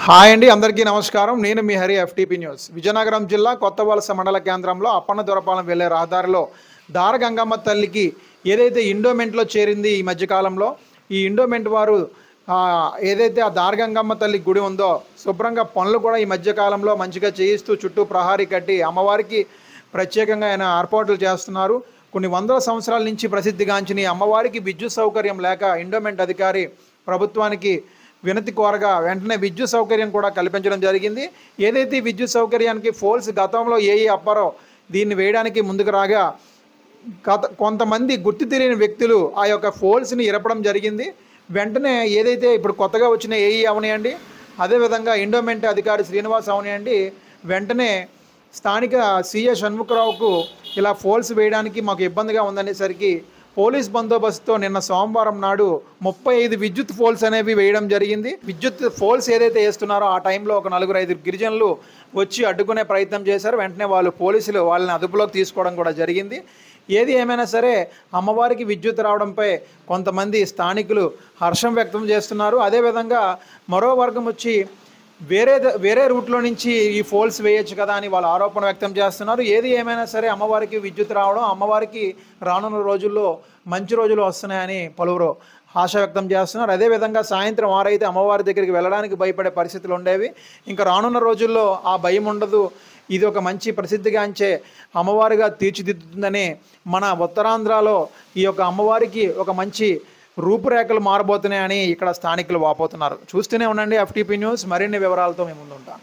Hi అండి, అందరికీ నమస్కారం. నేను మీ హరి, ఎఫ్టీపీ న్యూస్. విజయనగరం జిల్లా కొత్తవలస మండల కేంద్రంలో అప్పన్న దొరపాలెం వెళ్లే రహదారిలో దారగంగమ్మ తల్లికి ఏదైతే ఇండోమెంట్లో చేరింది ఈ మధ్యకాలంలో, ఈ ఇండోమెంట్ వారు ఏదైతే ఆ దారగంగమ్మ తల్లి గుడి ఉందో శుభ్రంగా పనులు కూడా ఈ మధ్యకాలంలో మంచిగా చేయిస్తూ చుట్టూ ప్రహారీ కట్టి అమ్మవారికి ప్రత్యేకంగా ఆయన ఏర్పాట్లు చేస్తున్నారు. కొన్ని వందల సంవత్సరాల నుంచి ప్రసిద్ధిగాంచిన ఈ అమ్మవారికి విద్యుత్ సౌకర్యం లేక ఇండోమెంట్ అధికారి ప్రభుత్వానికి వినతి కోరగా వెంటనే విద్యుత్ సౌకర్యం కూడా కల్పించడం జరిగింది. ఏదైతే విద్యుత్ సౌకర్యానికి పోల్స్ గతంలో అప్పారో దీన్ని వేయడానికి ముందుకు రాగా కొంతమంది గుర్తు తెలియని వ్యక్తులు ఆ యొక్క పోల్స్ని ఇరపడం జరిగింది. వెంటనే ఏదైతే ఇప్పుడు కొత్తగా వచ్చిన అవనియండి, అదేవిధంగా ఇండోమెంట్ అధికారి శ్రీనివాస్ అవనియండి, వెంటనే స్థానిక సిఏ షణ్ముఖరావుకు ఇలా పోల్స్ వేయడానికి మాకు ఇబ్బందిగా ఉందనేసరికి పోలీస్ బందోబస్తుతో నిన్న సోమవారం నాడు 35 విద్యుత్ పోల్స్ అనేవి వేయడం జరిగింది. విద్యుత్ పోల్స్ ఏదైతే వేస్తున్నారో ఆ టైంలో ఒక 4-5 గిరిజనులు వచ్చి అడ్డుకునే ప్రయత్నం చేశారు. వెంటనే పోలీసులు వాళ్ళని అదుపులోకి తీసుకోవడం కూడా జరిగింది. ఏది ఏమైనా సరే అమ్మవారికి విద్యుత్ రావడంపై కొంతమంది స్థానికులు హర్షం వ్యక్తం చేస్తున్నారు. అదేవిధంగా మరో వర్గం వచ్చి వేరే రూట్లో నుంచి ఈ పోల్స్ వేయచ్చు కదా అని వాళ్ళు ఆరోపణ వ్యక్తం చేస్తున్నారు. ఏది ఏమైనా సరే అమ్మవారికి విద్యుత్ రావడం, అమ్మవారికి రానున్న రోజుల్లో మంచి రోజులు వస్తున్నాయని పలువురు ఆశ వ్యక్తం చేస్తున్నారు. అదేవిధంగా సాయంత్రం 6 అయితే అమ్మవారి దగ్గరికి వెళ్ళడానికి భయపడే పరిస్థితులు ఉండేవి. ఇంకా రానున్న రోజుల్లో ఆ భయం ఉండదు. ఇది ఒక మంచి ప్రసిద్ధిగాంచే అమ్మవారిగా తీర్చిదిద్దుతుందని మన ఉత్తరాంధ్రలో ఈ యొక్క అమ్మవారికి ఒక మంచి రూపురేఖలు మారబోతున్నాయని ఇక్కడ స్థానికులు వాపోతున్నారు. చూస్తూనే ఉండండి ఎఫ్టీపీ న్యూస్. మరిన్ని వివరాలతో మేము ముందుంటాం.